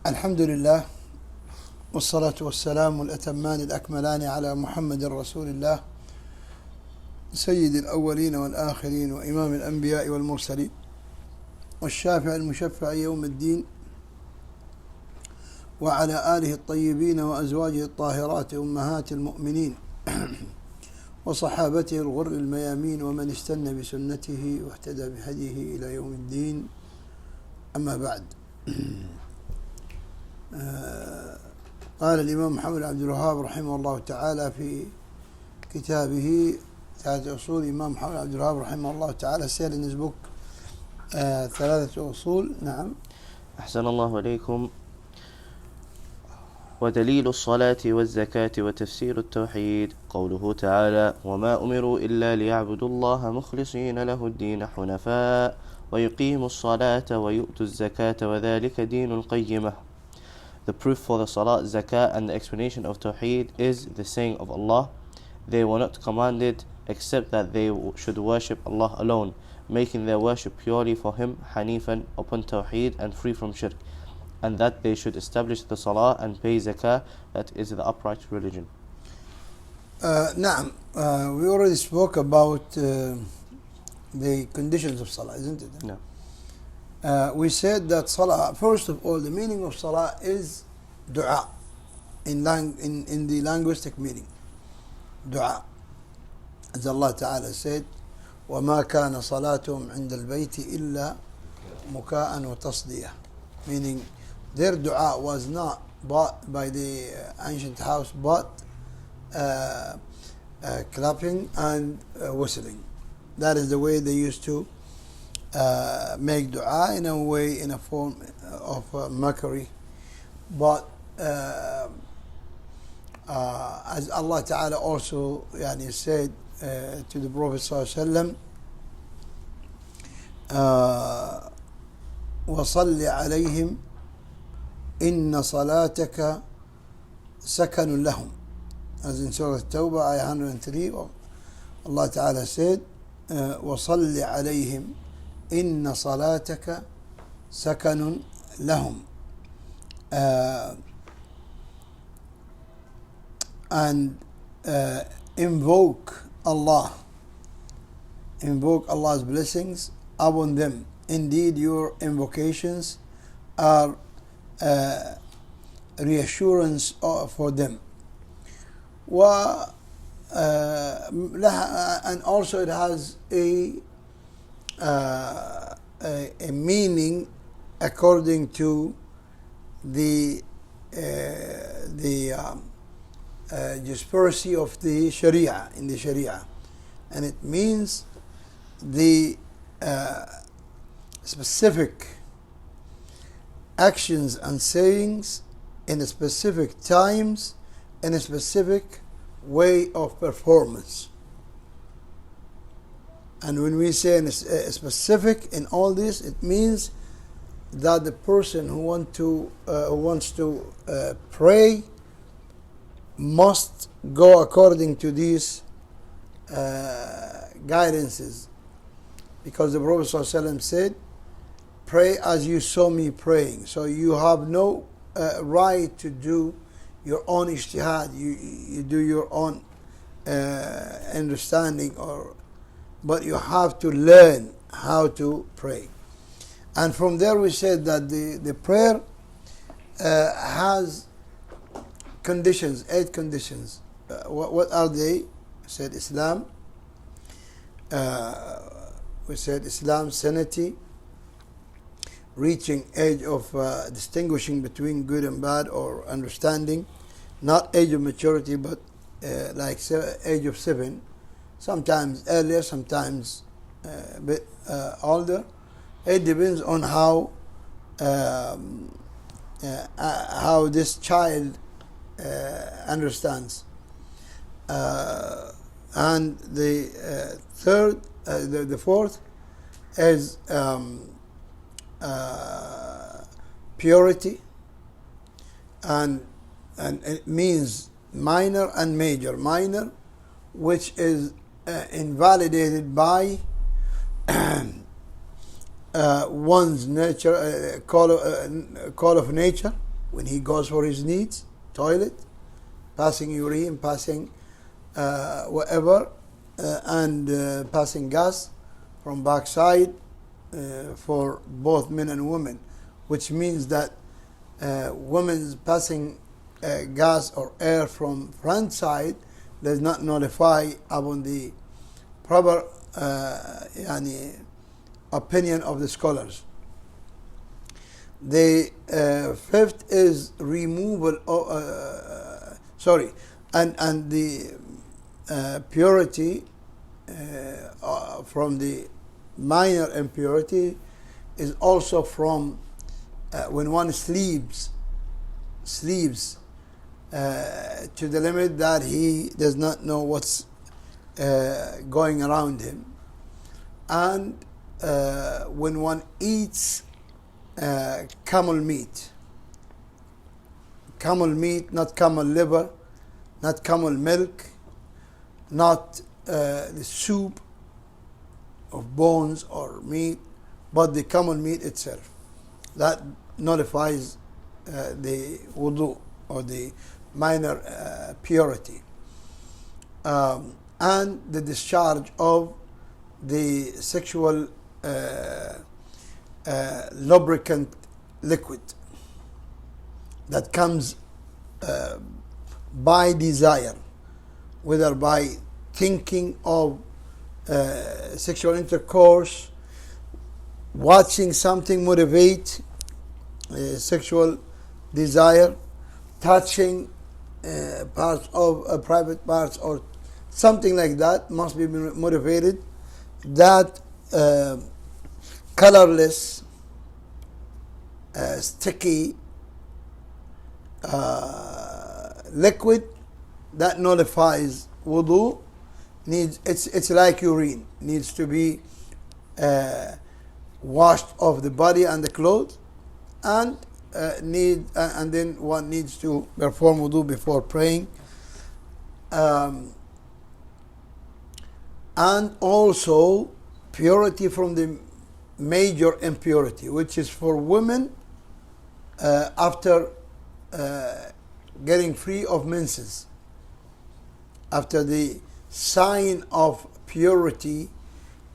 الحمد لله والصلاة والسلام الأتمان الأكملان على محمد رسول الله سيد الأولين والآخرين وإمام الأنبياء والمرسلين والشافع المشفع يوم الدين وعلى آله الطيبين وأزواجه الطاهرات أمهات المؤمنين وصحابته الغر الميامين ومن استنى بسنته واهتدى بهديه إلى يوم الدين. أما بعد، قال الإمام محمد عبد الوهاب رحمه الله تعالى في كتابه ثلاثة أصول. الإمام محمد عبد الوهاب رحمه الله تعالى said in his book ثلاثة أصول. نعم. أحسن الله إليكم. ودليل الصلاة والزكاة وتفسير التوحيد قوله تعالى: وما أمروا إلا ليعبدوا الله مخلصين له الدين حنفاء ويقيموا الصلاة ويؤتوا الزكاة وذلك دين القيمة. The proof for the salah, zakah and the explanation of tawheed is the saying of Allah: they were not commanded except that they should worship Allah alone, making their worship purely for Him, hanifan, upon tawheed and free from shirk, and that they should establish the salah and pay zakah, that is the upright religion. نعم. We already spoke about the conditions of salah, isn't it? No. We said that salah, first of all, the meaning of salah is dua in the linguistic meaning. Dua. As Allah Ta'ala said, وَمَا كَانَ صَلَاتُهُمْ عِنْدَ الْبَيْتِ إِلَّا مُكَاءً وَتَصْدِيَةً, meaning their dua was not bought by the ancient house but clapping and whistling. That is the way they used to make dua, in a way, in a form of mockery. But as Allah Ta'ala also said to the Prophet Sallallahu Alaihi Wasallam, وَصَلِّ عَلَيْهِمْ إِنَّ صَلَاتَكَ سَكَنٌ لَهُمْ, as in Surah At-Tawbah, ayah 103. Allah Ta'ala said, وَصَلِّ عَلَيْهِمْ إِنَّ صَلَاتَكَ سَكَنٌ لَهُمْ, and invoke Allah's blessings upon them. Indeed, your invocations are reassurance for them. And also it has a meaning according to the dispersity of the Sharia, in the Sharia, and it means the specific actions and sayings in specific times, in a specific way of performance. And when we say specific in all this, it means that the person who wants to pray must go according to these guidances, because the Prophet ﷺ said, "Pray as you saw me praying." So you have no right to do your own ijtihad. You do your own understanding, but you have to learn how to pray. And from there we said that the prayer has conditions, 8 conditions. What are they? We said Islam. We said Islam, sanity, reaching age of distinguishing between good and bad, or understanding, not age of maturity, but like age of 7, sometimes earlier, sometimes a bit older. It depends on how this child understands. And the fourth is purity, and it means minor and major. Minor, which is invalidated by one's nature, call of nature, when he goes for his needs, toilet, passing urine, passing whatever, and passing gas from backside for both men and women, which means that women's passing gas or air from front side does not nullify upon the proper opinion of the scholars. The fifth is removal of, and the purity from the minor impurity is also from when one sleeps to the limit that he does not know what's going around him, and when one eats camel meat, not camel liver, not camel milk, not the soup of bones or meat, but the camel meat itself. That nullifies the wudu or the minor purity, and the discharge of the sexual lubricant liquid that comes by desire, whether by thinking of sexual intercourse, watching something motivate sexual desire, touching parts of private parts or something like that must be motivated. That colorless, sticky liquid that nullifies wudu it's like urine, needs to be washed off the body and the clothes, and then one needs to perform wudu before praying, and also purity from the major impurity, which is for women after getting free of menses, after the sign of purity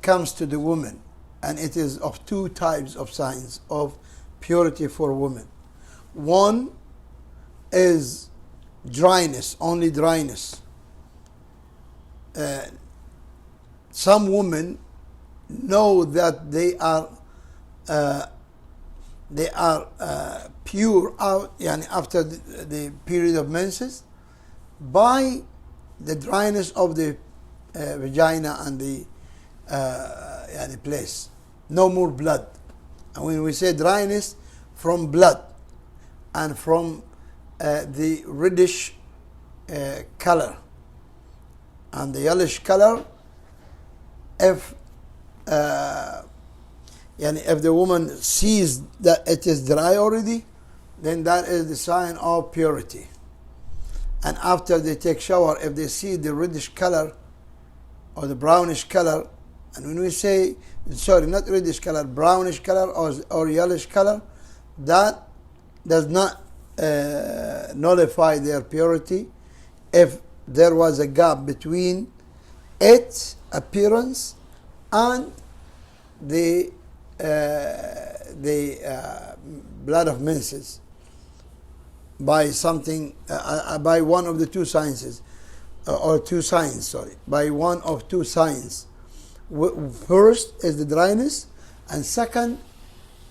comes to the woman, and it is of two types of signs of purity for women. One is dryness, only dryness. Some women know that they are pure out after the period of menses by the dryness of the vagina and the place. No more blood. And when we say dryness, from blood and from the reddish color and the yellowish color, if the woman sees that it is dry already, then that is the sign of purity. And after they take shower, if they see the reddish color or the brownish color, and when we say, not reddish color, brownish color or yellowish color, that does not nullify their purity if there was a gap between its appearance and the blood of menses by something, by one of the two sciences, or two signs, by one of two signs. First is the dryness, and second,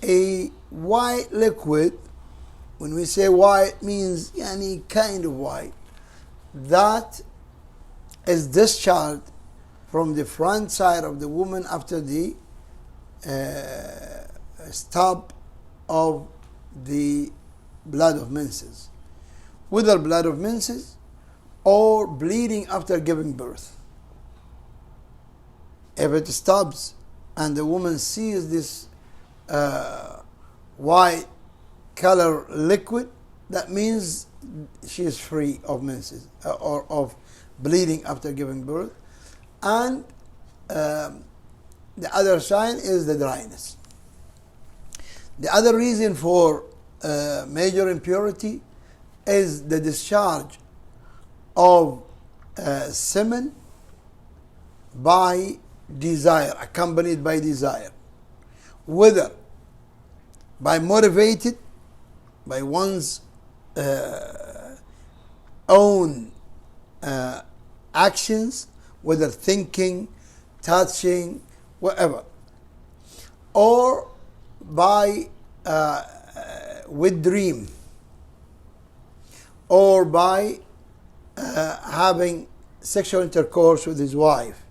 a white liquid. When we say white, means any kind of white that is discharged from the front side of the woman after the stop of the blood of menses, whether blood of menses or bleeding after giving birth. If it stops and the woman sees this white color liquid, that means she is free of menses or of bleeding after giving birth. And the other sign is the dryness. The other reason for major impurity is the discharge of semen by desire, accompanied by desire, whether motivated by one's own actions, whether thinking, touching, whatever, or by with dream, or by having sexual intercourse with his wife.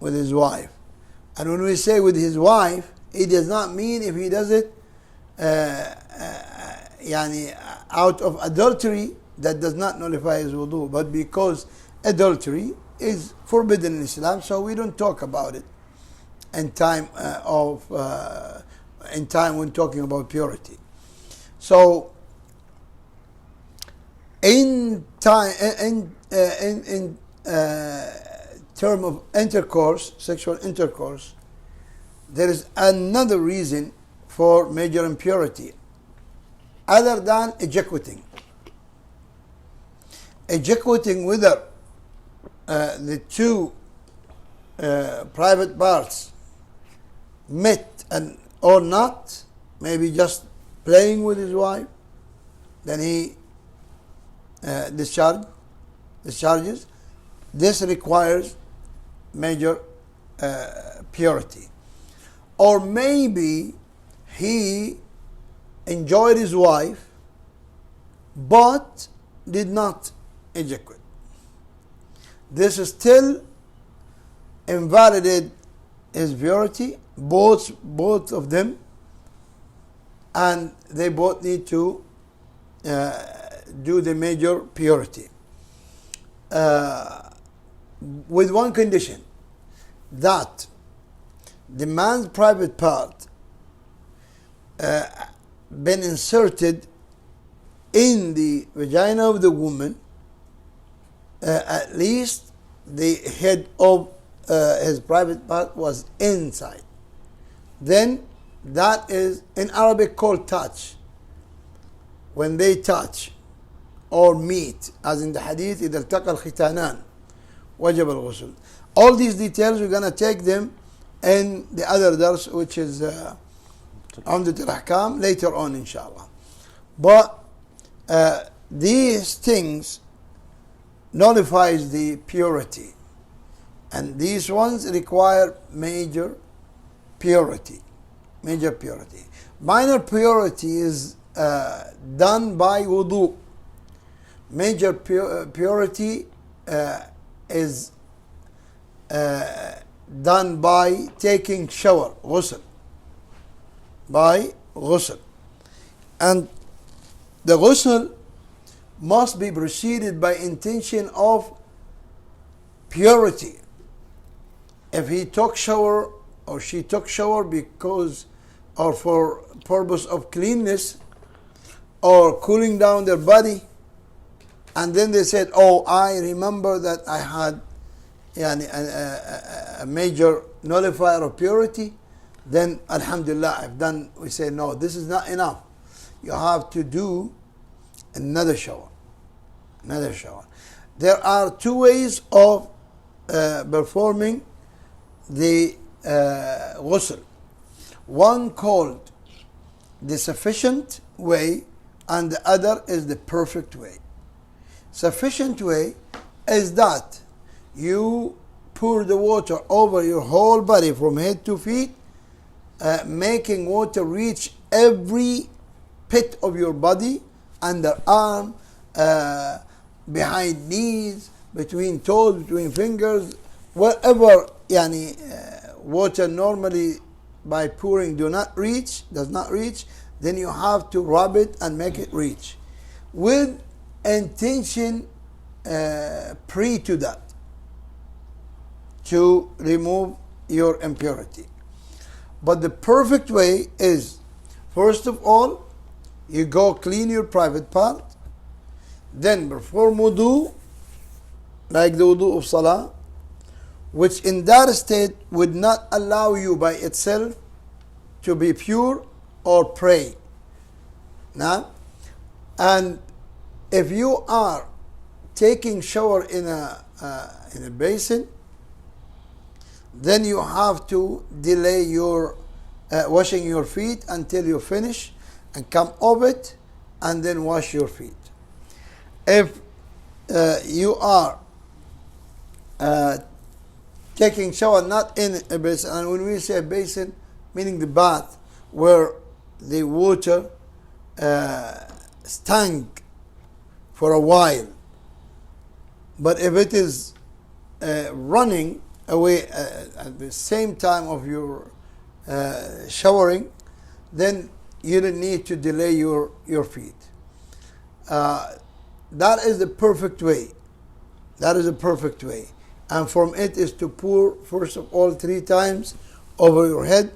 And when we say with his wife, it does not mean if he does it out of adultery, that does not nullify his wudu, but because adultery is forbidden in Islam, so we don't talk about it in time when talking about purity. So in term of intercourse, sexual intercourse, there is another reason for major impurity other than ejaculating. Ejaculating, whether the two private parts met or not, maybe just playing with his wife, then he discharges. This requires major purity. Or maybe he enjoyed his wife but did not ejaculate. This is still invalidated his purity, both of them, and they both need to do the major purity. With one condition, that the man's private part been inserted in the vagina of the woman, at least the head of his private part was inside. Then that is in Arabic called touch. When they touch or meet, as in the hadith, إذا التقى الختانان وجب الغسل. All these details we're going to take them in the other dars, which is Umdat al-Ahkam, later on inshallah. But these things nullifies the purity, and these ones require major purity. Minor purity is done by wudu. Major purity is done by taking shower, ghusl. And the ghusl must be preceded by intention of purity. If he took shower or she took shower because or for purpose of cleanness or cooling down their body, and then they said, oh, I remember that I had a major nullifier of purity, then alhamdulillah, I've done. We say, no, this is not enough. You have to do another shower. There are two ways of performing the ghusl. One called the sufficient way, and the other is the perfect way. Sufficient way is that you pour the water over your whole body from head to feet, making water reach every pit of your body, underarm, behind knees, between toes, between fingers, wherever water normally by pouring does not reach, then you have to rub it and make it reach with intention pre to that, to remove your impurity. But the perfect way is, first of all, you go clean your private part, then perform wudu, like the wudu of Salah, which in that state would not allow you by itself to be pure, or pray. Now, and if you are taking shower in a basin, then you have to delay your washing your feet until you finish and come off it and then wash your feet. If you are taking shower not in a basin, and when we say basin, meaning the bath where the water stank for a while, but if it is running away at the same time of your showering, then you don't need to delay your feet. That is the perfect way. That is the perfect way. And from it is to pour, first of all, 3 times over your head,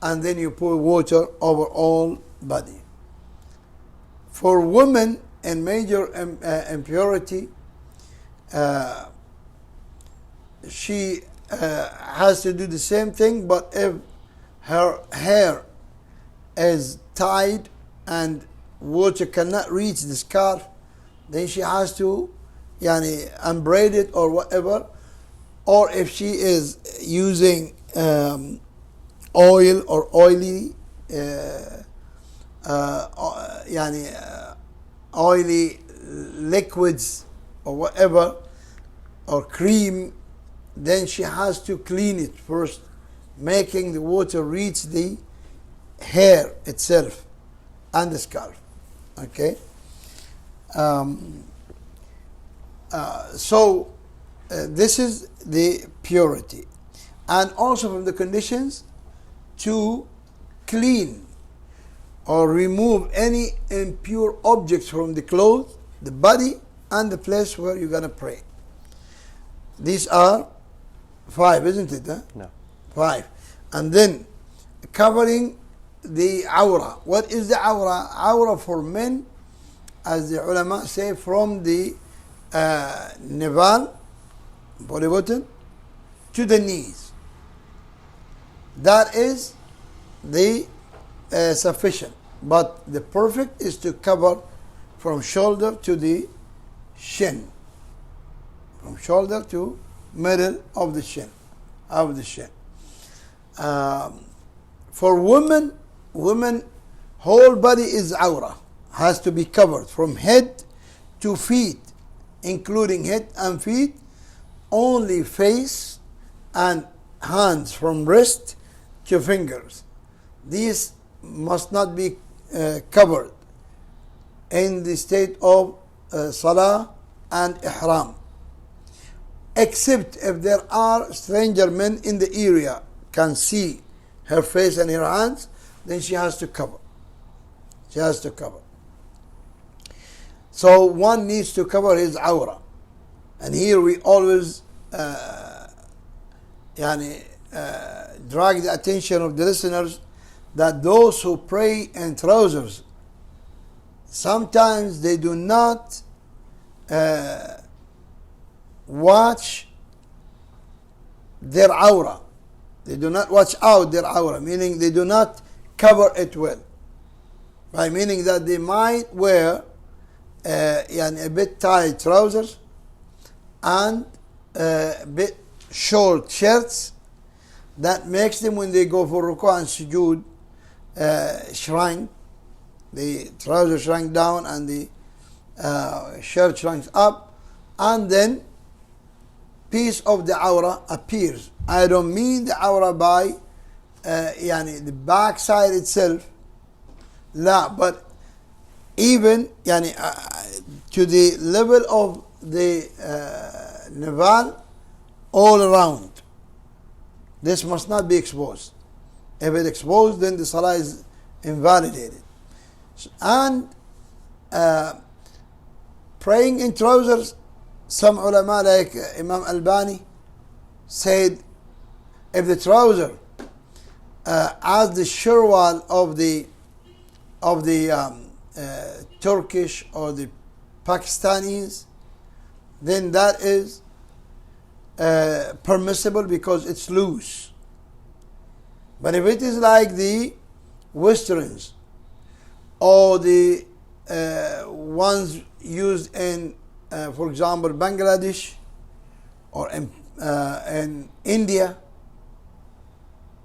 and then you pour water over all body. For women in major impurity, she has to do the same thing, but if her hair is tied and water cannot reach the scarf, then she has to unbraid it or whatever. Or if she is using oil or oily oily liquids or whatever, or cream, then she has to clean it first, making the water reach the hair itself and the scarf. Okay. So this is the purity, and also from the conditions to clean or remove any impure objects from the clothes, the body, and the place where you're gonna pray. These are 5, isn't it? Huh? No. 5. And then covering the awra. What is the awra? Awra for men, as the ulama say, from the navel, body button, to the knees. That is the sufficient. But the perfect is to cover from shoulder to the shin. From shoulder to middle of the shin. For women, whole body is awra, has to be covered from head to feet, including head and feet. Only face and hands from wrist to fingers. These must not be covered in the state of salah and ihram, except if there are stranger men in the area can see her face and her hands, then she has to cover. So one needs to cover his awra. And here we always drag the attention of the listeners that those who pray in trousers, sometimes they do not watch their awra. They do not watch out their awra, meaning they do not cover it well. Right? Meaning that they might wear a bit tight trousers and a bit short shirts that makes them, when they go for ruku' and sujood, shrink. The trouser shrink down and the shirt shrinks up, and then piece of the awra appears. I don't mean the awra by the back side itself, but even to the level of the navel, all around. This must not be exposed. If it exposed, then the salah is invalidated. And praying in trousers, some ulama like Imam Albani said, if the trouser as the shirwal of the Turkish or the Pakistanis, then that is permissible because it's loose. But if it is like the Westerns or the ones used in, for example, Bangladesh or in India,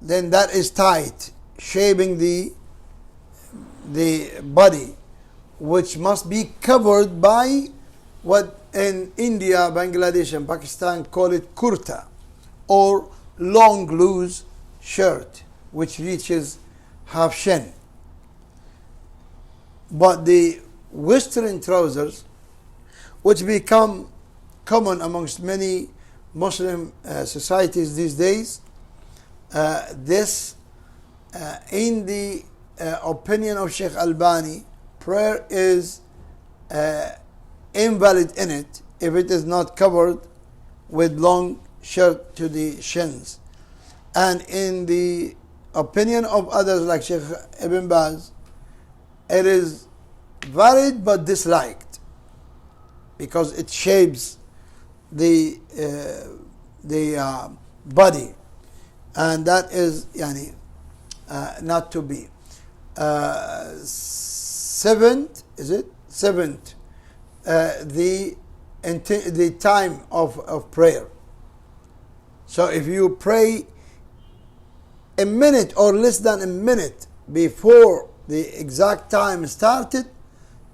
then that is tight, shaping the body, which must be covered by what in India, Bangladesh and Pakistan call it kurta, or long loose shirt, which reaches half shin. But the Western trousers, which become common amongst many Muslim societies these days, this in the opinion of Shaykh Albani, prayer is invalid in it if it is not covered with long shirt to the shins. And in the opinion of others like Shaykh Ibn Baz, it is valid but disliked because it shapes the body, and that is not to be. Seventh, the time of prayer. So if you pray a minute or less than a minute before the exact time started,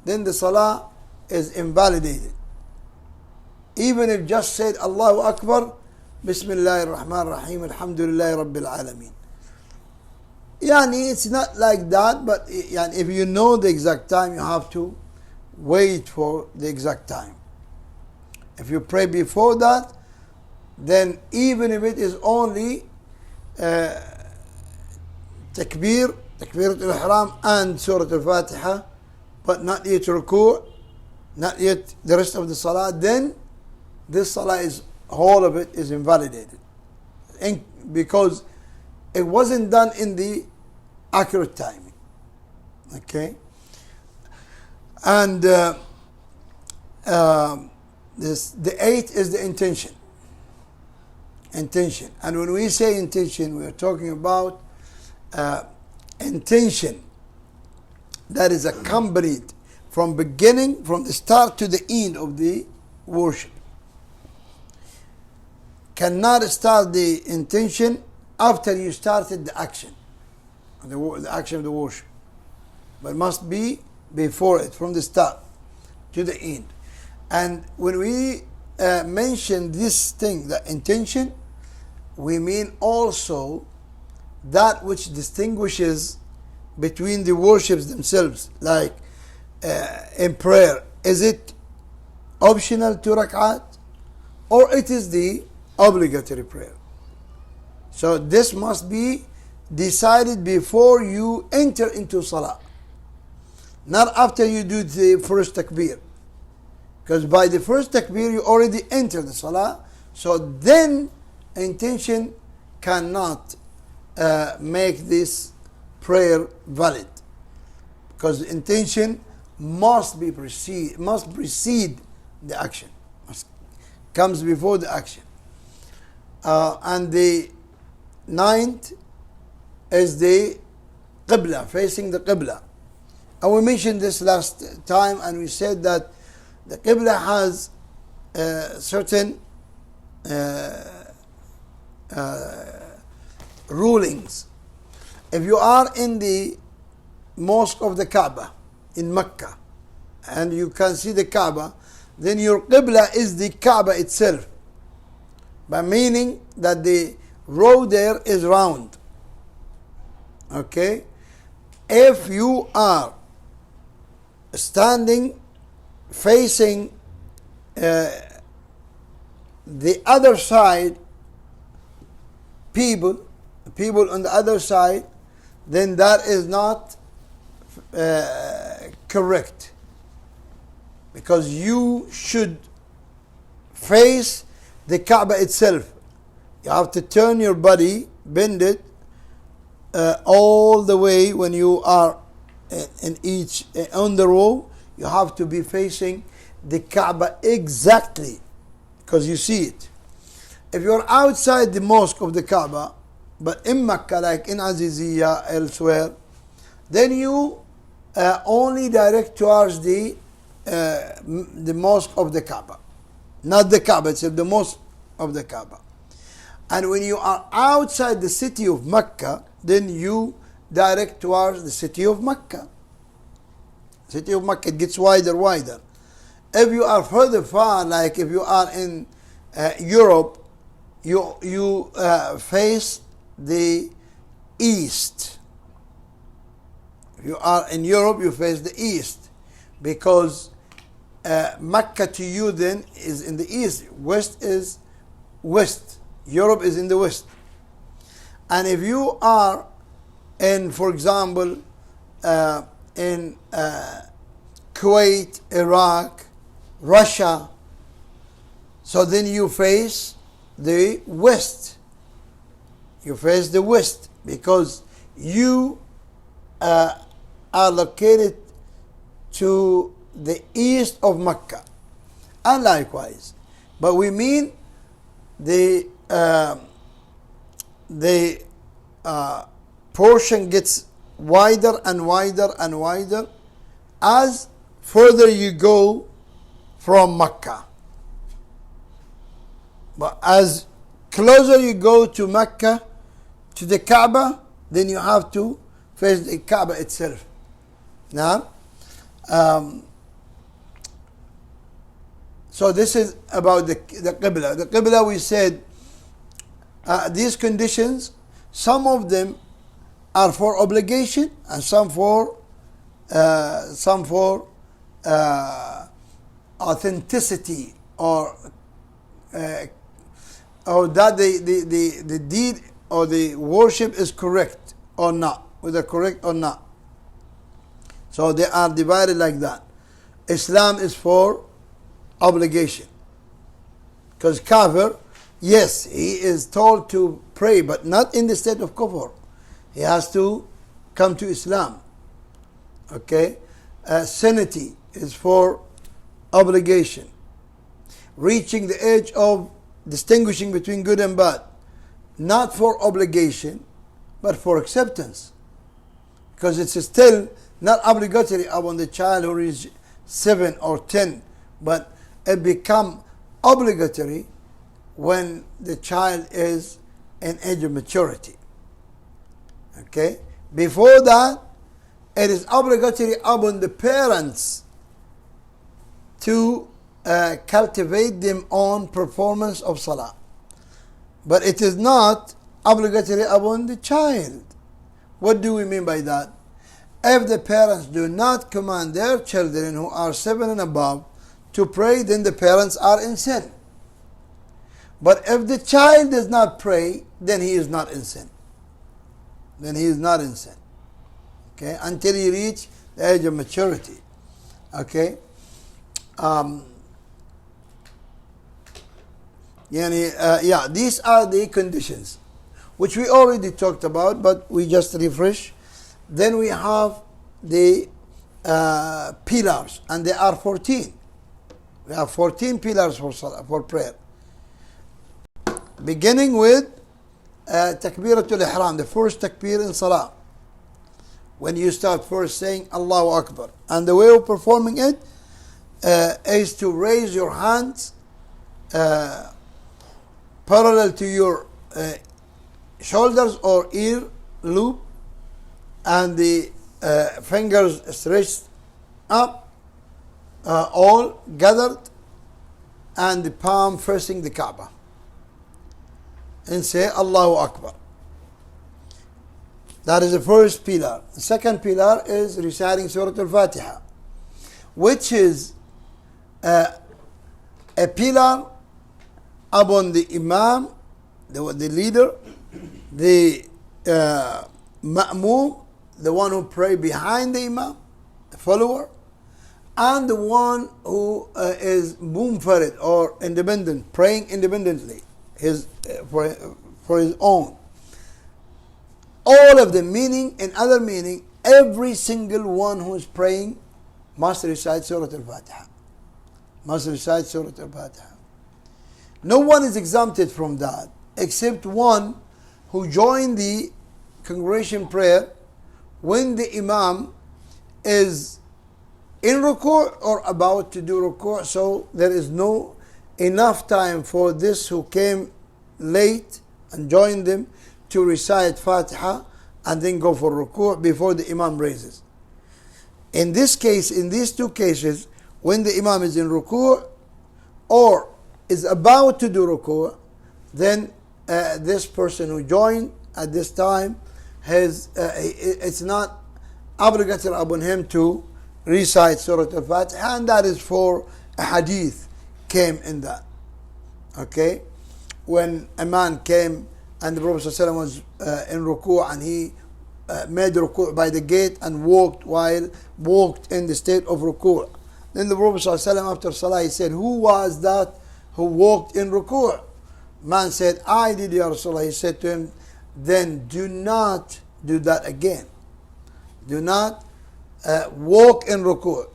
then the salah is invalidated. Even if just said Allahu Akbar, Bismillahir Rahmanir Rahim, Alhamdulillahi Rabbil Alameen. It's not like that, but if you know the exact time, you have to wait for the exact time. If you pray before that, then even if it is only takbir, takbiratul ihram and surah al-Fatiha, but not yet ruku', not yet the rest of the salah, then this salah is, whole of it is invalidated. Because it wasn't done in the accurate timing. Okay? And the eighth is the intention. Intention. And when we say intention, we are talking about intention that is accompanied from beginning, from the start to the end of the worship. Cannot start the intention after you started the action, the action of the worship, but must be before it, from the start to the end. And when we mention this thing, the intention, we mean also that which distinguishes between the worships themselves. Like in prayer, is it optional 2 rak'at, or it is the obligatory prayer? So this must be decided before you enter into salah, not after you do the first takbir, because by the first takbir you already enter the salah. So then intention cannot make this prayer valid, because intention must precede the action, comes before the action. And the ninth is the qibla, facing the qibla. And we mentioned this last time, and we said that the qibla has certain rulings. If you are in the mosque of the Kaaba in Mecca and you can see the Kaaba, then your qibla is the Kaaba itself, by meaning that the road there is round. Okay? If you are standing facing the other side, people on the other side, then that is not correct, because you should face the Kaaba itself. You have to turn your body, bend it all the way. When you are on the row, you have to be facing the Kaaba exactly, because you see it. If you're outside the mosque of the Kaaba, but in Mecca, like in Aziziyah, elsewhere, then you only direct towards the mosque of the Kaaba. Not the Kaaba itself, the mosque of the Kaaba. And when you are outside the city of Mecca, then you direct towards the city of Mecca. City of Mecca, it gets wider. If you are further far, like if you are in Europe, you face the east. If you are in Europe, you face the east, because Mecca to you then is in the east. West is west. Europe is in the west. And if you are in, for example, in Kuwait, Iraq, Russia, so then you face the west. You face the west because you are located to the east of Mecca. And likewise, but we mean the portion gets wider and wider as further you go from Mecca. But as closer you go to Mecca, to the Kaaba, then you have to face the Kaaba itself. Now, so this is about the Qibla. The Qibla, we said, these conditions, some of them are for obligation and some for authenticity, or that the deed or the worship is correct or not, whether correct or not. So they are divided like that. Islam is for obligation, because kafir, yes, he is told to pray, but not in the state of kufr. He has to come to Islam. Okay, sanity is for obligation. Reaching the age of distinguishing between good and bad, not for obligation, but for acceptance, because it's still not obligatory upon the child who is 7 or 10, but it becomes obligatory when the child is in age of maturity. Okay? Before that, it is obligatory upon the parents to cultivate them on performance of salah. But it is not obligatory upon the child. What do we mean by that? If the parents do not command their children who are 7 and above to pray, then the parents are in sin. But if the child does not pray, then he is not in sin. Then he is not in sin. Okay, until he reach the age of maturity. Okay. These are the conditions which we already talked about, but we just refresh. Then we have the pillars, and there are 14. We have 14 pillars for salah, for prayer. Beginning with Takbiratul Ihram, the first takbir in salah. When you start first saying Allahu Akbar. And the way of performing it is to raise your hands parallel to your shoulders or ear loop, and the fingers stretched up, all gathered, and the palm facing the Kaaba, and say Allahu Akbar. That is the first pillar. The second pillar is reciting Surah Al-Fatiha, which is a pillar upon the Imam, the leader, the Ma'mum, the one who pray behind the Imam, the follower, and the one who is munfarid or independent, praying independently, for his own. All of them, meaning, in other meaning, every single one who is praying must recite Surah Al-Fatiha. Must recite Surah Al-Fatiha. No one is exempted from that except one who joined the congregation prayer when the Imam is in ruku' or about to do ruku', so there is no enough time for this who came late and joined them to recite Fatiha and then go for ruku' before the Imam raises. In this case, in these two cases, when the Imam is in ruku' or is about to do ruku', then this person who joined at this time has it's not obligatory upon him to recite Surah Al-Fatiha, and that is for a hadith came in that. Okay, when a man came and the Prophet ﷺ was in ruku' and he made ruku' by the gate and walked in the state of ruku'. Then the Prophet ﷺ after Salah, he said, who was that who walked in ruku'? Man said, I did, Ya Rasulullah. He said to him, then do not do that again. Do not walk in ruku'.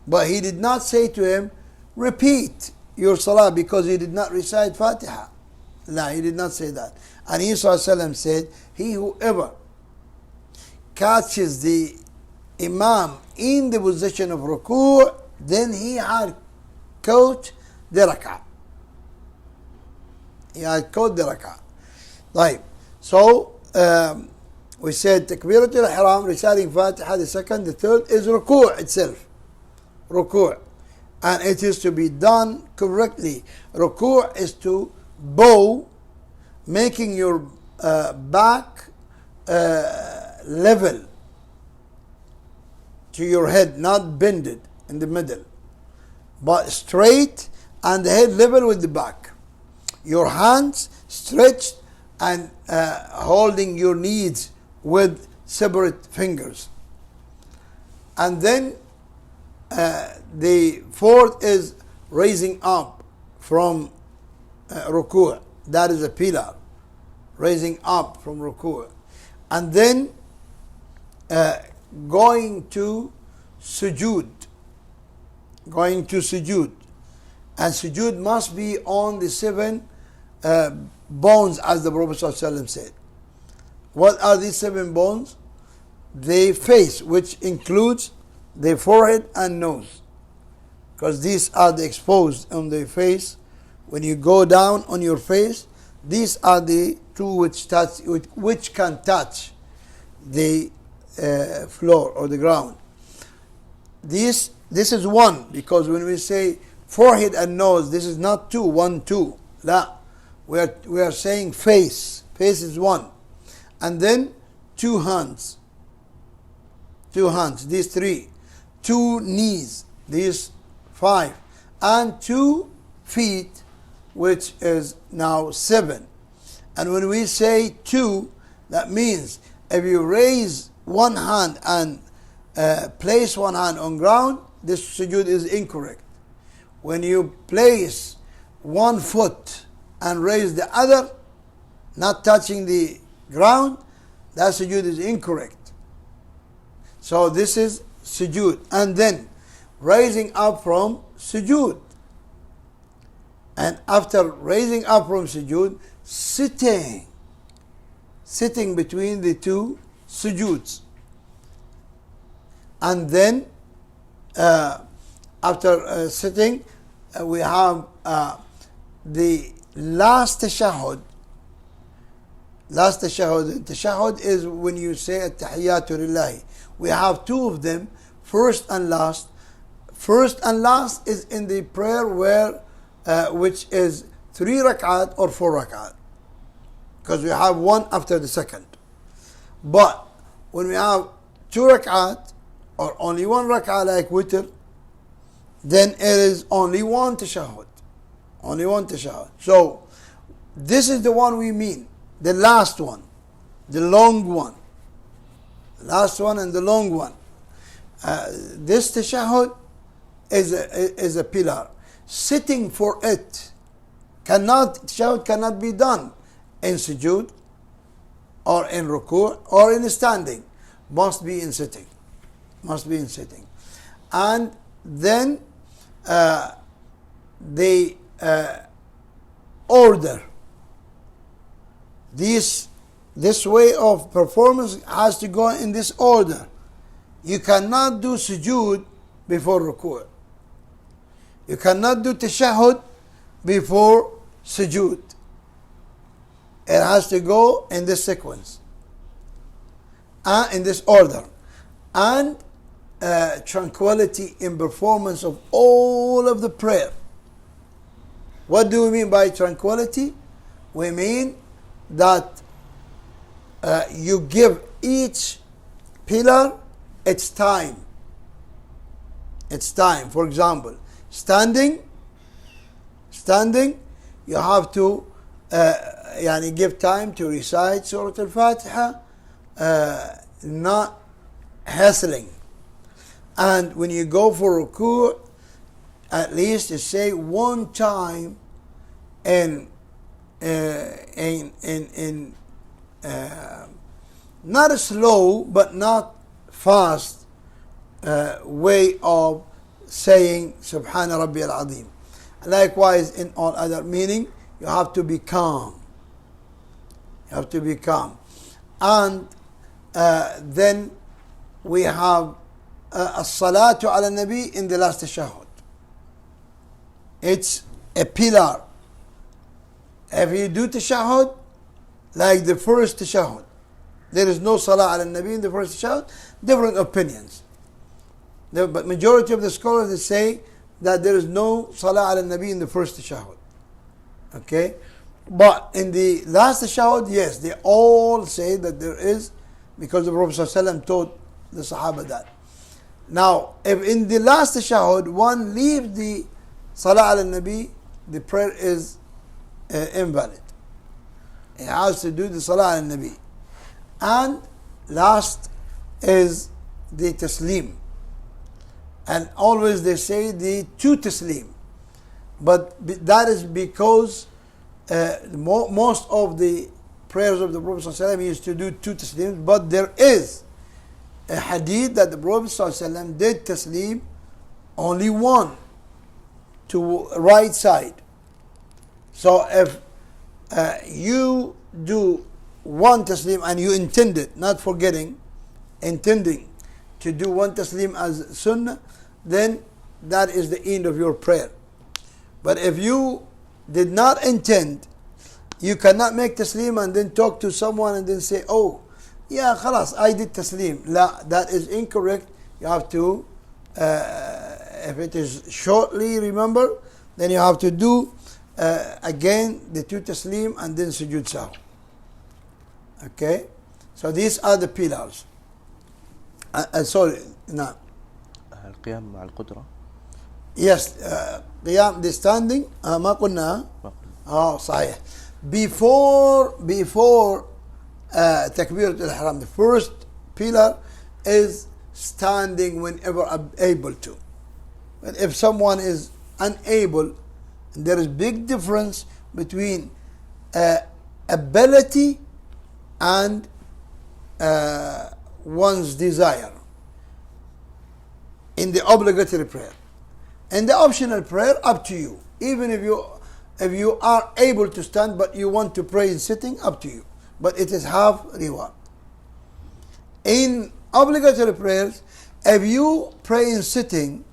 But he did not say to him, repeat your Salah because he did not recite Fatiha. No, he did not say that. And he ﷺ said, he whoever catches the Imam in the position of ruku', then he had caught the rak'ah. He had caught the rak'ah. Right. So we said Takbiratul Ihram, reciting Fatiha, the second, the third is ruku' itself. Ruku'. And it is to be done correctly. Ruku' is to bow, making your back level to your head, not bended in the middle, but straight and the head level with the back. Your hands stretched and holding your knees with separate fingers. And then the fourth is raising up from ruku'. That is a pillar. Raising up from ruku'. And then going to sujood. Going to sujood. And sujood must be on the 7 bones, as the Prophet ﷺ said. What are these 7 bones? The face, which includes the forehead and nose, because these are the exposed on the face. When you go down on your face, these are the two which can touch the floor or the ground. This is 1, because when we say forehead and nose, this is not 2, 1, 2. La. We are saying face. Face is 1. And then 2 hands. 2 hands, these 3. 2 knees, these 5. And 2 feet, which is now 7. And when we say 2, that means if you raise one hand and place one hand on ground, this sujood is incorrect. When you place one foot and raise the other, not touching the ground, that sujood is incorrect. So this is sujood. And then raising up from sujood. And after raising up from sujood, sitting between the 2 sujoods. And then after sitting, we have the last tashahhud. Last tashahhud. Tashahhud is when you say at-tahiyyatu lillahi. We have 2 of them, first and last. First and last is in the prayer where which is 3 rak'at or 4 rak'at, because we have one after the second. But when we have 2 rak'at or only 1 rak'at like witr, then it is only 1 tashahhud. Only 1 tashahhud. So this is the one we mean, the last one, the long one. Last one and the long one. This tashahhud is a pillar. Sitting for it tashahhud cannot be done in sujood or in ruku' or in standing. Must be in sitting. Must be in sitting. And then they order these This way of performance has to go in this order. You cannot do sujood before ruku'. You cannot do tashahhud before sujood. It has to go in this sequence, in this order. And tranquility in performance of all of the prayer. What do we mean by tranquility? We mean that you give each pillar its time. Its time. For example, standing, you have to give time to recite Surah Al-Fatiha, not hassling. And when you go for ruku', at least you say one time in not a slow but not fast way of saying Subhana Rabbi al-Azim. Likewise, in all other meaning, you have to be calm. You have to be calm. And then we have As-Salatu ala Nabi in the last tashahhud. It's a pillar. If you do tashahhud like the first tashahhud, there is no Salah ala Nabi in the first tashahhud. Different opinions. But majority of the scholars, they say that there is no Salah ala Nabi in the first tashahhud. Okay? But in the last tashahhud, yes, they all say that there is, because the Prophet ﷺ taught the Sahaba that. Now, if in the last tashahhud one leaves the Salah ala Nabi, the prayer is invalid. He has to do the Salah ala Nabi. And last is the Taslim. And always they say the two Taslim. But that is because most of the prayers of the Prophet ﷺ used to do two Taslims. But there is a hadith that the Prophet ﷺ did Taslim only one, to right side. So if you do one Taslim and you intended, not forgetting, intending to do one Taslim as Sunnah, then that is the end of your prayer. But if you did not intend, you cannot make Taslim and then talk to someone and then say, oh, yeah, khalas, I did Taslim. La, that is incorrect. You have to, if it is shortly, remember, then you have to do again the two Taslim and then Sujood Sahw. Okay? So these are the pillars. Sorry, no. القيام مع القدرة. Yes, قيام, the standing, ما قلنا. صحيح. Before Takbiratul Ihram, the first pillar is standing whenever able to. But if someone is unable, there is big difference between ability and one's desire in the obligatory prayer. In the optional prayer, up to you. Even if you are able to stand but you want to pray in sitting, up to you. But it is half reward. In obligatory prayers, if you pray in sitting,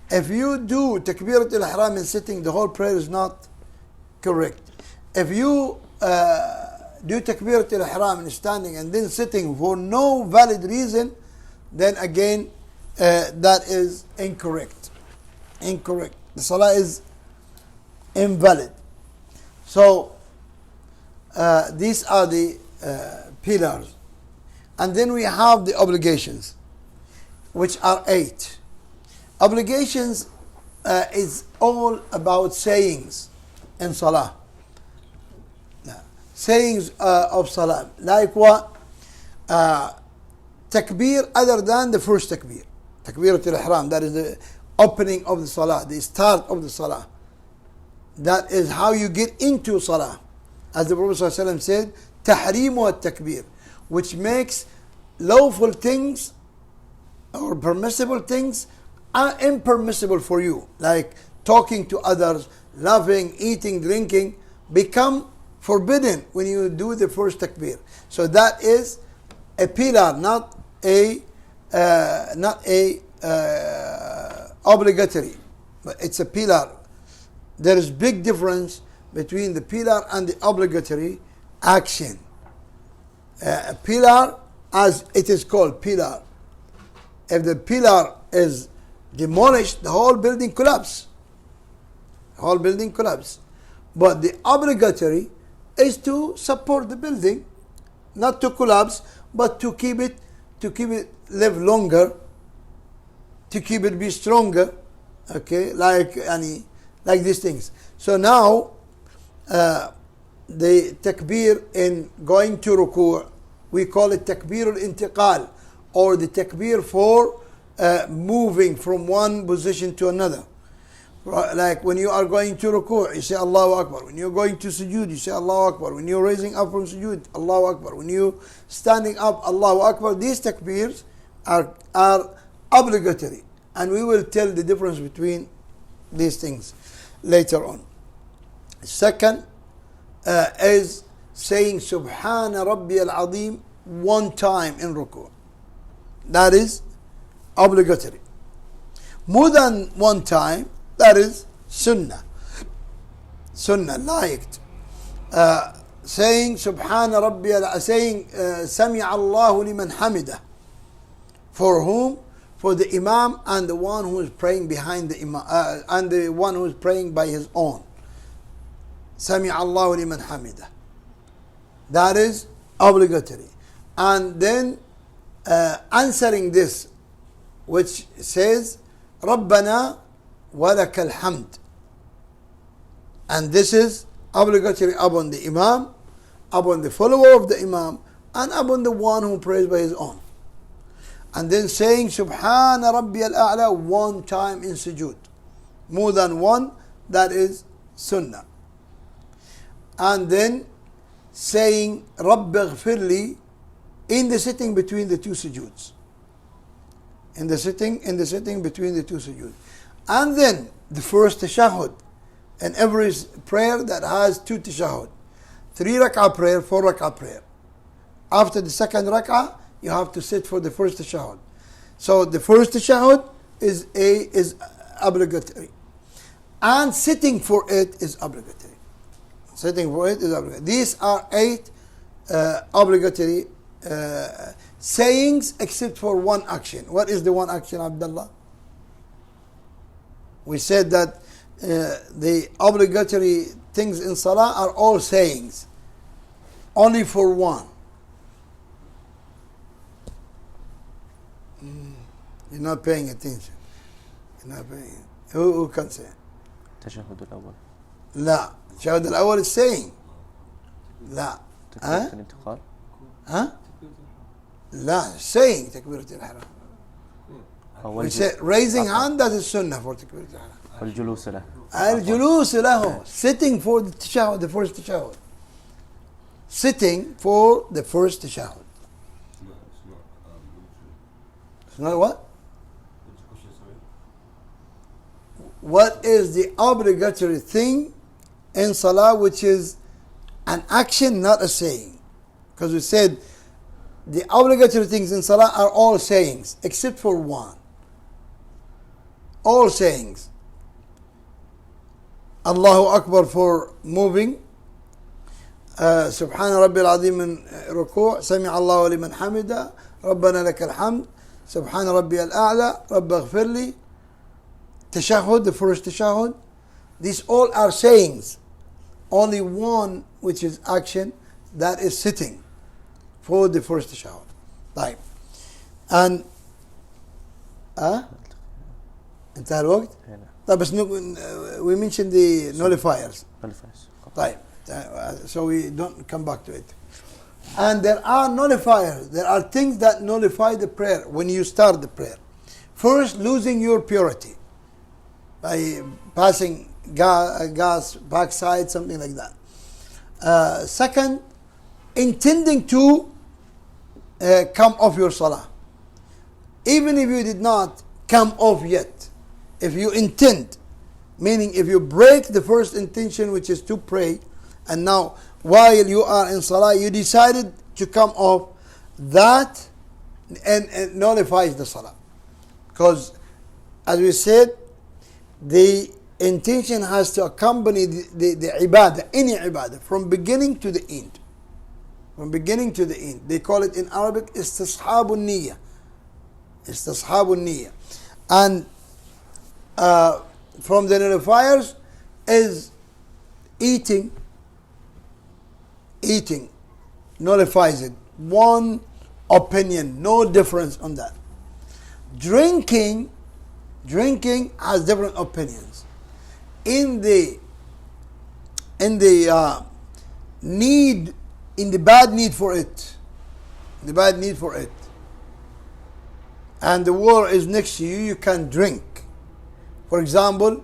if you do Takbiratul Ihram in sitting, the whole prayer is not correct. If you do Takbiratul Ihram in standing and then sitting for no valid reason, then again that is incorrect. Incorrect. The salah is invalid. So these are the pillars. And then we have the obligations, which are 8. Obligations is all about sayings in salah. Sayings of salah. Like what? Takbir other than the first takbir. Takbiratul Ihram. That is the opening of the salah, the start of the salah. That is how you get into salah. As the Prophet ﷺ said, tahrimu at-takbir, which makes lawful things or permissible things are impermissible for you, like talking to others, loving, eating, drinking, become forbidden when you do the first takbir. So that is a pillar, not a obligatory, but it's a pillar. There is big difference between the pillar and the obligatory action. A pillar, as it is called, pillar. If the pillar is demolished, the whole building collapses. The whole building collapses. But the obligatory is to support the building, not to collapse, but to keep it live longer, to keep it be stronger. Okay, like these things. So now the takbir in going to ruku', we call it takbir al-intiqal, or the takbir for moving from one position to another. Like when you are going to ruku', you say Allahu Akbar. When you're going to sujood, you say Allahu Akbar. When you're raising up from sujood, Allahu Akbar. When you're standing up, Allahu Akbar. These takbirs are obligatory. And we will tell the difference between these things later on. Second is saying Subhana Rabbi al-Azim one time in ruku'. That is obligatory. More than one time, that is sunnah. Sunnah, liked. Saying Subhana Rabbi saying Sami Allahu liman hamidah. For whom? For the Imam and the one who is praying behind the Imam, and the one who is praying by his own. Sami Allahu liman hamidah. That is obligatory. And then answering this, which says Rabbana walakal hamd. And this is obligatory upon the Imam, upon the follower of the Imam, and upon the one who prays by his own. And then saying Subhana Rabbi al-A'la one time in sujood. More than one, that is sunnah. And then saying Rabbi ghfirli in the sitting between the two sujoods. In the sitting between the two sujoods. And then the first tashahhud. And every prayer that has two tashahhud. 3 rak'ah prayer, 4 rak'ah prayer. After the second rak'ah, you have to sit for the first tashahhud. So the first tashahhud is obligatory. And sitting for it is obligatory. Sitting for it is obligatory. These are 8 obligatory sayings except for one action. What is the one action, Abdullah? We said that the obligatory things in Salah are all sayings. Only for one. You're not paying attention. You're not paying. Who can say? التشهد الأول. لا. التشهد الأول is saying. لا. تكبيرة الانتقال. ها؟ لا. Saying تكبيرة الإحرام. We say raising hand, that is sunnah for تكبيرة الإحرام. والجلوس له. الجلوس له. Sitting for the tashahhud, the first tashahhud. Sitting for the first tashahhud. It's not what? What is the obligatory thing in Salah which is an action, not a saying? Because we said the obligatory things in Salah are all sayings except for one. All sayings. Allahu Akbar for moving. Subhana Rabbi al-Azim in ruku'. Sami Allahu liman hamida. Rabbana lakal hamd. Subhana Rabbi al-A'la. Rabbi ghfirli. Tashahhud, the first tashahhud. These all are sayings. Only one which is action, that is sitting for the first tashahhud. Right. And انتهى الوقت؟ طيب بس we mentioned the nullifiers. طيب. So we don't come back to it. And there are nullifiers. There are things that nullify the prayer when you start the prayer. First, losing your purity by passing gas backside, something like that. Second, intending to come off your salah. Even if you did not come off yet, if you intend, meaning if you break the first intention, which is to pray, and now while you are in salah, you decided to come off, that and nullifies the salah. Because as we said, the intention has to accompany the ibadah, any ibadah, from beginning to the end. From beginning to the end. They call it in Arabic istishabun niyyah. Istishabun niyyah. And from the nullifiers is eating. Eating nullifies it. One opinion, no difference on that. Drinking has different opinions. In the need, in the bad need for it, and the water is next to you, you can drink. For example,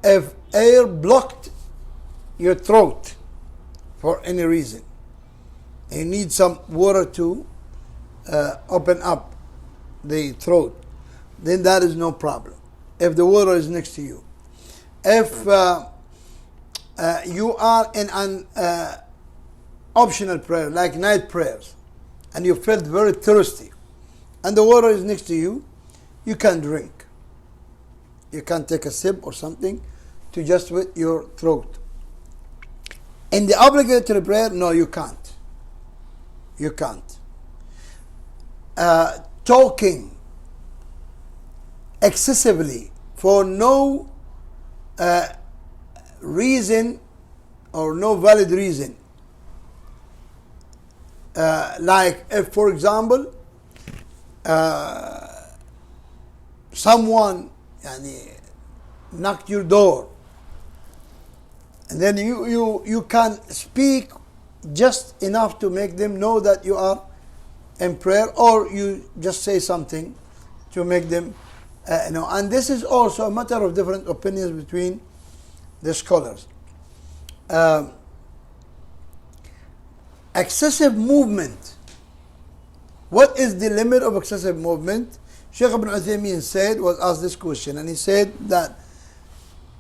if air blocked your throat for any reason, you need some water to open up the throat, then that is no problem if the water is next to you. If you are in an optional prayer like night prayers and you felt very thirsty and the water is next to you, you can drink. You can take a sip or something to just wet your throat. In the obligatory prayer, no, you can't. You can't. Talking excessively for no reason or no valid reason. Like if, for example, someone knocked your door, and then you can speak just enough to make them know that you are in prayer, or you just say something to make them know. And this is also a matter of different opinions between the scholars. Excessive movement. What is the limit of excessive movement? Shaykh ibn Uthaymeen was asked this question, and he said that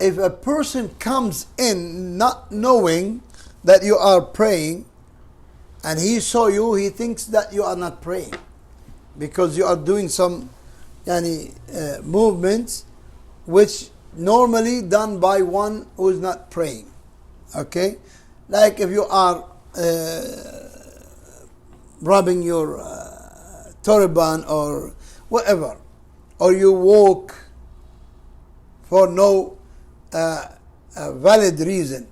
if a person comes in not knowing that you are praying, and he saw you, he thinks that you are not praying because you are doing some movements which normally done by one who is not praying. Okay, like if you are rubbing your turban or whatever, or you walk for no valid reason.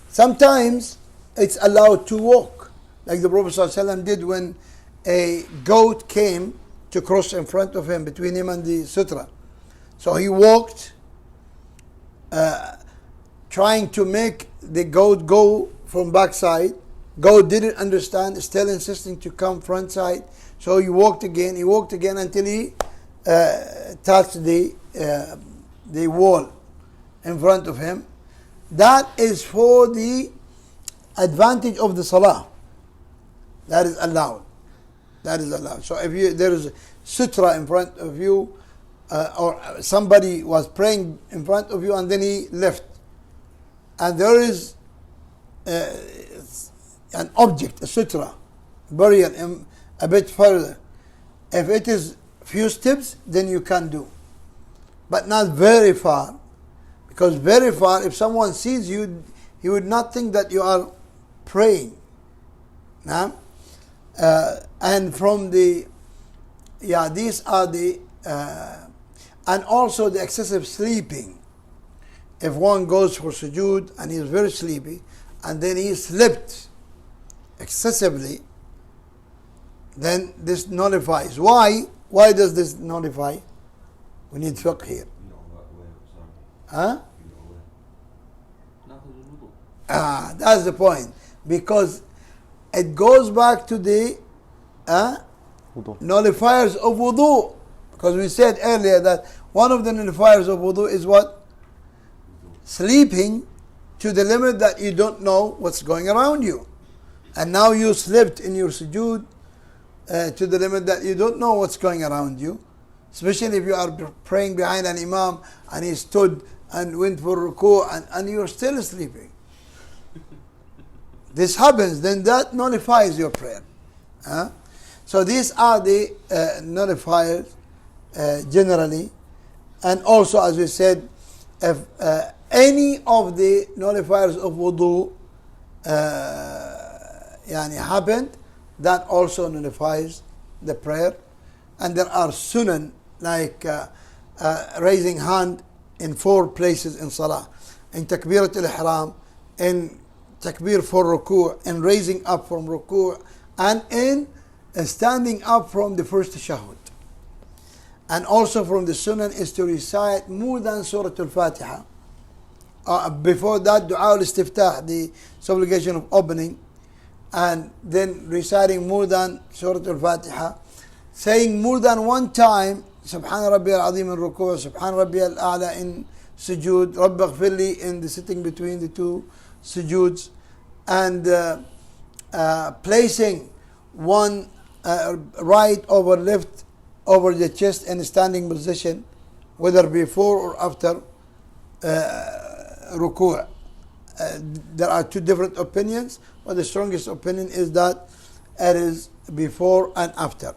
Sometimes it's allowed to walk, like the Prophet ﷺ did when a goat came to cross in front of him, between him and the sutra. So he walked, trying to make the goat go from backside. Goat didn't understand, still insisting to come front side. So he walked again until he touched the wall in front of him. That is for the advantage of the salah. That is allowed. So if there is a sutra in front of you, or somebody was praying in front of you and then he left, and there is an object, a sutra, burial a bit further. If it is few steps, then you can do, but not very far, because very far, if someone sees you, he would not think that you are praying. And from the, these are the, and also the excessive sleeping. If one goes for sujood and he is very sleepy, and then he slept excessively, then this nullifies. Why? Why does this nullify? We need fiqh here. That's the point. Because it goes back to the nullifiers of wudu. Because we said earlier that one of the nullifiers of wudu is what? Sleeping to the limit that you don't know what's going around you. And now you slept in your sujood to the limit that you don't know what's going around you. Especially if you are praying behind an imam and he stood and went for ruku' and you're still sleeping. this happens, then that nullifies your prayer. So these are the nullifiers generally. And also, as we said, if any of the nullifiers of wudu happened, that also nullifies the prayer. And there are sunan, like raising hand in 4 places in salah, in takbirat al-ihram, in takbir for ruku', in raising up from ruku', and in standing up from the first tashahhud. And also from the sunan is to recite more than Surah Al-Fatiha. Before that, Dua al-Istiftah, the supplication of opening, and then reciting more than Surah Al-Fatiha, saying more than 1 time, Subhan Rabbi al-Azim in ruku', Subhan Rabbi al-A'la in sujood, Rabbi aghfirli in the sitting between the 2 sujoods, and placing one right over left over the chest in a standing position, whether before or after ruku'. There are 2 different opinions, but the strongest opinion is that it is before and after.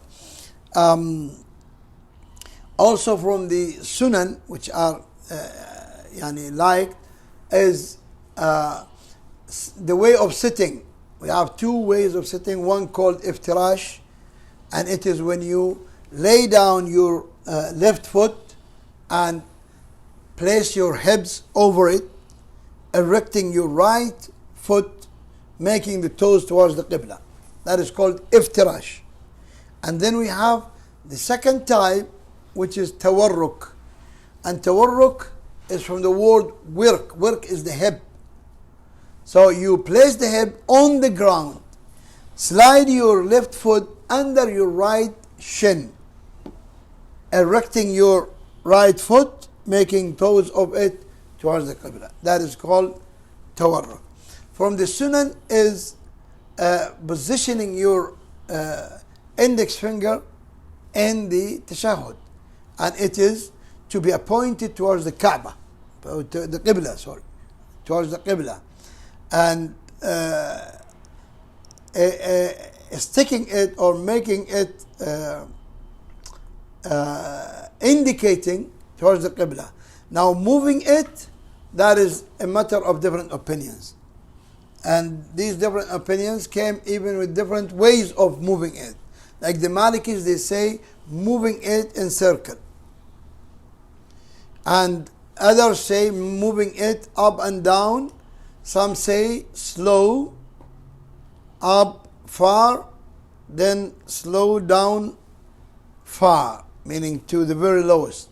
Also from the sunan, which are liked, is the way of sitting. We have 2 ways of sitting, one called iftirash, and it is when you lay down your left foot and place your hips over it, erecting your right foot, making the toes towards the qibla. That is called iftirash. And then we have the second type, which is tawarruk. And tawarruk is from the word wirk. Wirk is the hip. So you place the hip on the ground, slide your left foot under your right shin, erecting your right foot, making toes of it towards the qibla. That is called tawarruk. From the sunan is positioning your index finger in the tashahhud, and it is to be appointed towards the Kaaba, the qibla, towards the qibla, and sticking it or making it indicating towards the qibla. Now moving it, that is a matter of different opinions, and these different opinions came even with different ways of moving it. Like the Malikis, they say moving it in circle, and others say moving it up and down. Some say slow, up far, then slow down far, meaning to the very lowest.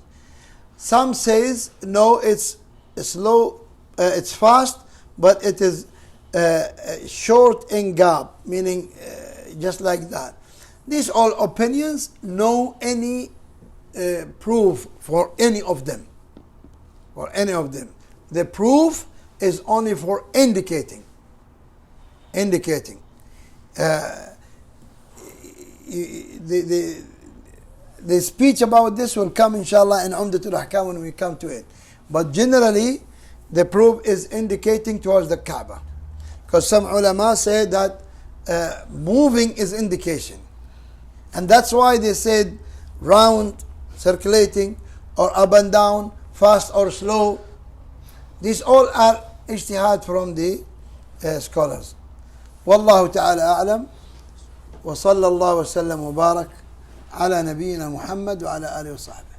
Some says no, it's slow, it's fast, but it is short in gap, meaning just like that. These all opinions, no any proof for any of them. For any of them, the proof is only for indicating. The speech about this will come inshallah in Umdatul Ahkam when we come to it. But generally, the proof is indicating towards the Kaaba. Because some ulama say that moving is indication. And that's why they said round, circulating, or up and down, fast or slow. These all are ijtihad from the scholars. Wallahu ta'ala a'lam. Wa sallallahu wa sallam wa barak ala nabiyyina Muhammad wa ala alihi wa sahbihi.